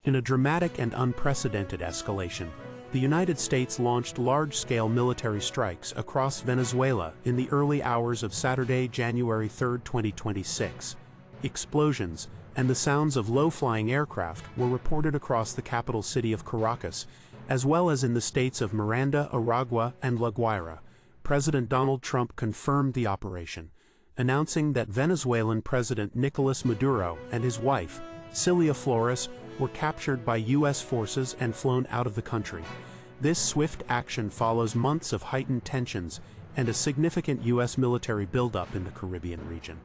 In a dramatic and unprecedented escalation, the United States launched large-scale military strikes across Venezuela in the early hours of Saturday, January 3, 2026. Explosions and the sounds of low-flying aircraft were reported across the capital city of Caracas, as well as in the states of Miranda, Aragua, and La Guaira. President Donald Trump confirmed the operation, announcing that Venezuelan President Nicolás Maduro and his wife, Cilia Flores, were captured by U.S. forces and flown out of the country. This swift action follows months of heightened tensions and a significant U.S. military buildup in the Caribbean region.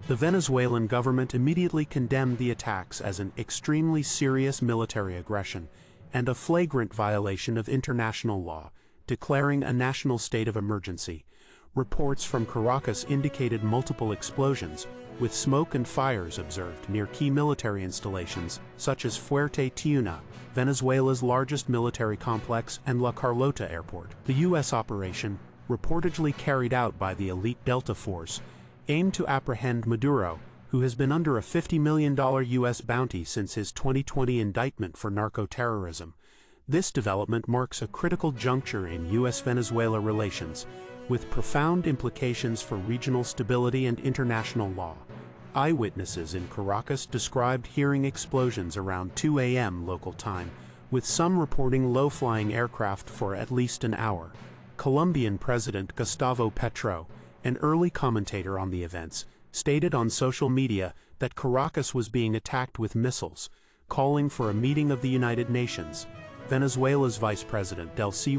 The Venezuelan government immediately condemned the attacks as an extremely serious military aggression and a flagrant violation of international law, declaring a national state of emergency. Reports from Caracas indicated multiple explosions, with smoke and fires observed near key military installations such as Fuerte, Tiuna, Venezuela's largest military complex, and La Carlota airport. The U.S. operation, reportedly carried out by the elite Delta force, aimed to apprehend Maduro, who has been under a $50 million U.S. bounty since his 2020 indictment for narco-terrorism. This development marks a critical juncture in U.S.-Venezuela relations, with profound implications for regional stability and international law. Eyewitnesses in Caracas described hearing explosions around 2 a.m. local time, with some reporting low-flying aircraft for at least an hour. Colombian President Gustavo Petro, an early commentator on the events, stated on social media that Caracas was being attacked with missiles, calling for a meeting of the United Nations. Venezuela's Vice President Delcy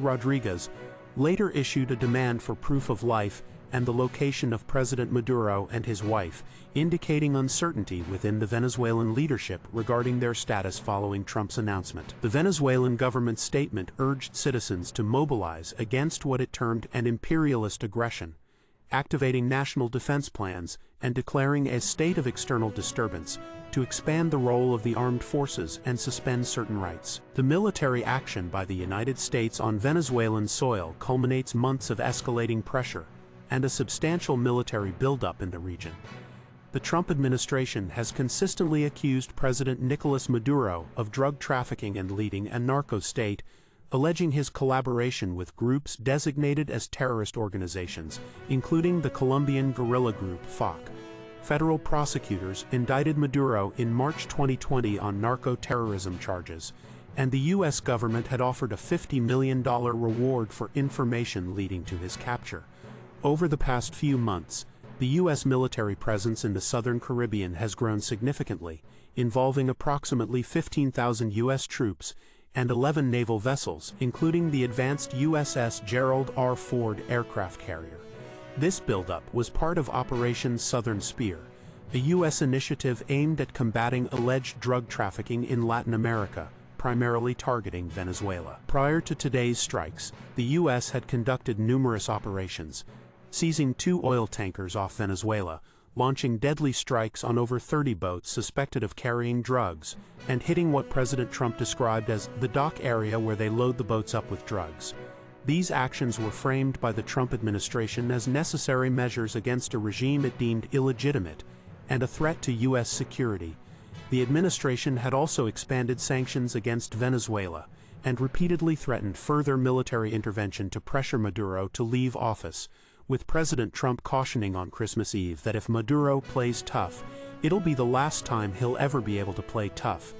later issued a demand for proof of life and the location of President Maduro and his wife, indicating uncertainty within the Venezuelan leadership regarding their status following Trump's announcement. The Venezuelan government's statement urged citizens to mobilize against what it termed an imperialist aggression, activating national defense plans and declaring a state of external disturbance to expand the role of the armed forces and suspend certain rights. The military action by the United States on Venezuelan soil culminates months of escalating pressure and a substantial military buildup in the region. The Trump administration has consistently accused President Nicolás Maduro of drug trafficking and leading a narco-state, alleging his collaboration with groups designated as terrorist organizations, including the Colombian guerrilla group FARC. Federal prosecutors indicted Maduro in March 2020 on narco-terrorism charges, and the U.S. government had offered a $50 million reward for information leading to his capture. Over the past few months, the U.S. military presence in the southern Caribbean has grown significantly, involving approximately 15,000 U.S. troops and 11 naval vessels, including the advanced USS Gerald R. Ford aircraft carrier. This buildup was part of Operation Southern Spear, a U.S. initiative aimed at combating alleged drug trafficking in Latin America, primarily targeting Venezuela. Prior to today's strikes, the U.S. had conducted numerous operations, seizing 2 oil tankers off Venezuela, launching deadly strikes on over 30 boats suspected of carrying drugs, and hitting what President Trump described as the dock area where they load the boats up with drugs. These actions were framed by the Trump administration as necessary measures against a regime it deemed illegitimate and a threat to U.S. security. The administration had also expanded sanctions against Venezuela and repeatedly threatened further military intervention to pressure Maduro to leave office, with President Trump cautioning on Christmas Eve that if Maduro plays tough, it'll be the last time he'll ever be able to play tough.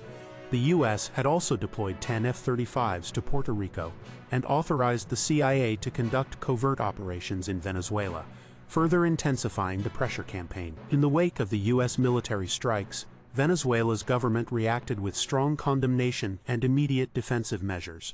The U.S. had also deployed 10 F-35s to Puerto Rico and authorized the CIA to conduct covert operations in Venezuela, further intensifying the pressure campaign. In the wake of the U.S. military strikes, Venezuela's government reacted with strong condemnation and immediate defensive measures.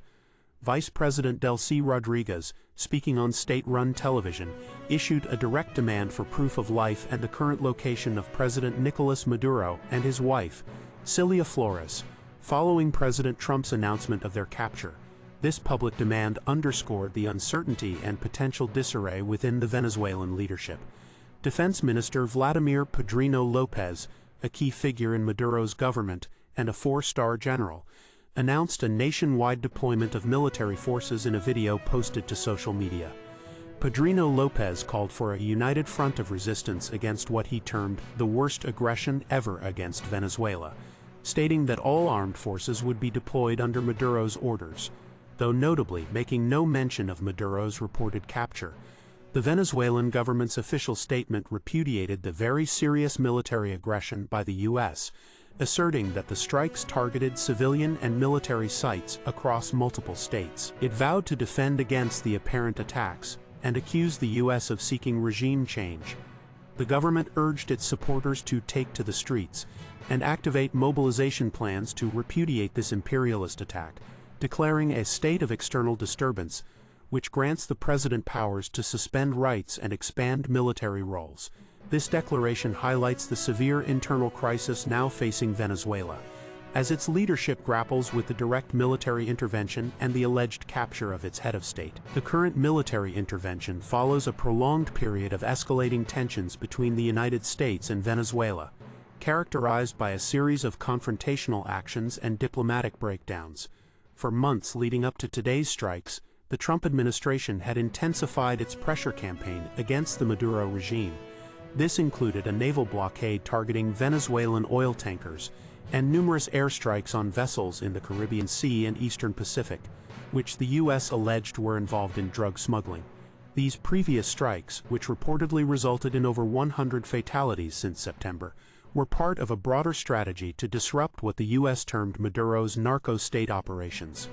Vice President Delcy, speaking on state-run television, issued a direct demand for proof of life and the current location of President Nicolás Maduro and his wife, Cilia Flores, following President Trump's announcement of their capture. This public demand underscored the uncertainty and potential disarray within the Venezuelan leadership. Defense Minister Vladimir Padrino López, a key figure in Maduro's government and a 4-star general, announced a nationwide deployment of military forces in a video posted to social media. Padrino López called for a united front of resistance against what he termed the worst aggression ever against Venezuela, stating that all armed forces would be deployed under Maduro's orders, though notably making no mention of Maduro's reported capture. The Venezuelan government's official statement repudiated the very serious military aggression by the U.S., asserting that the strikes targeted civilian and military sites across multiple states. It vowed to defend against the apparent attacks and accused the U.S. of seeking regime change. The government urged its supporters to take to the streets and activate mobilization plans to repudiate this imperialist attack, declaring a state of external disturbance, which grants the president powers to suspend rights and expand military roles. This declaration highlights the severe internal crisis now facing Venezuela, as its leadership grapples with the direct military intervention and the alleged capture of its head of state. The current military intervention follows a prolonged period of escalating tensions between the United States and Venezuela, characterized by a series of confrontational actions and diplomatic breakdowns. For months leading up to today's strikes, the Trump administration had intensified its pressure campaign against the Maduro regime. This included a naval blockade targeting Venezuelan oil tankers and numerous airstrikes on vessels in the Caribbean Sea and Eastern Pacific, which the U.S. alleged were involved in drug smuggling. These previous strikes, which reportedly resulted in over 100 fatalities since September, were part of a broader strategy to disrupt what the U.S. termed Maduro's narco-state operations.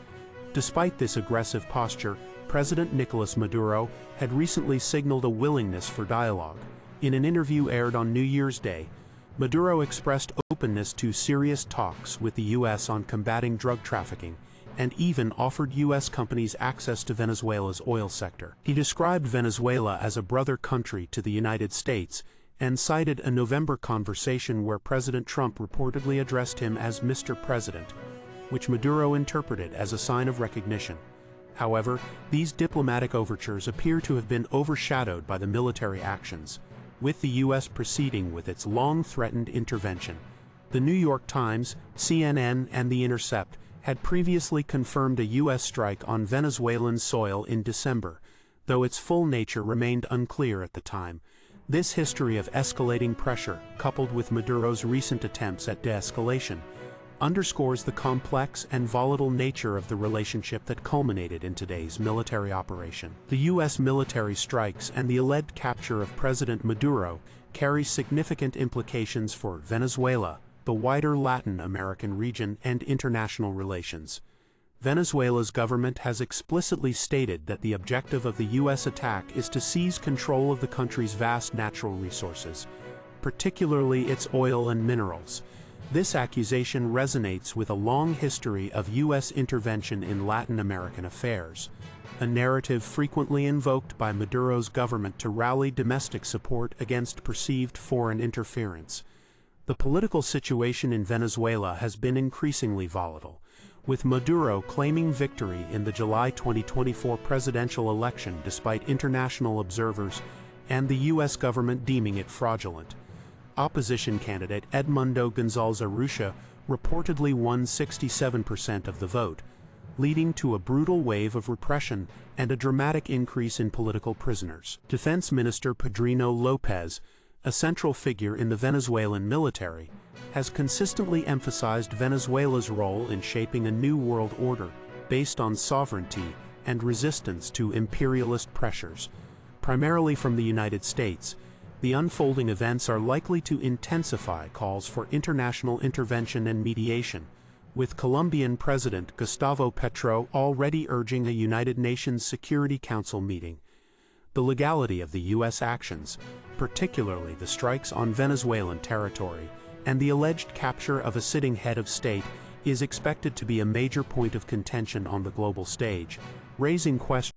Despite this aggressive posture, President Nicolás Maduro had recently signaled a willingness for dialogue. In an interview aired on New Year's Day, Maduro expressed openness to serious talks with the U.S. on combating drug trafficking, and even offered U.S. companies access to Venezuela's oil sector. He described Venezuela as a brother country to the United States, and cited a November conversation where President Trump reportedly addressed him as Mr. President, which Maduro interpreted as a sign of recognition. However, these diplomatic overtures appear to have been overshadowed by the military actions, with the U.S. proceeding with its long-threatened intervention. The New York Times, CNN, and The Intercept had previously confirmed a U.S. strike on Venezuelan soil in December, though its full nature remained unclear at the time. This history of escalating pressure, coupled with Maduro's recent attempts at de-escalation, underscores the complex and volatile nature of the relationship that culminated in today's military operation. The U.S. military strikes and the alleged capture of President Maduro carry significant implications for Venezuela, the wider Latin American region, and international relations. Venezuela's government has explicitly stated that the objective of the U.S. attack is to seize control of the country's vast natural resources, particularly its oil and minerals. This accusation resonates with a long history of U.S. intervention in Latin American affairs, a narrative frequently invoked by Maduro's government to rally domestic support against perceived foreign interference. The political situation in Venezuela has been increasingly volatile, with Maduro claiming victory in the July 2024 presidential election despite international observers and the U.S. government deeming it fraudulent. Opposition candidate Edmundo González Urrutia reportedly won 67% of the vote, leading to a brutal wave of repression and a dramatic increase in political prisoners. Defense Minister Padrino López, a central figure in the Venezuelan military, has consistently emphasized Venezuela's role in shaping a new world order based on sovereignty and resistance to imperialist pressures, primarily from the United States. The unfolding events are likely to intensify calls for international intervention and mediation, with Colombian President Gustavo Petro already urging a United Nations Security Council meeting. The legality of the U.S. actions, particularly the strikes on Venezuelan territory and the alleged capture of a sitting head of state, is expected to be a major point of contention on the global stage, raising questions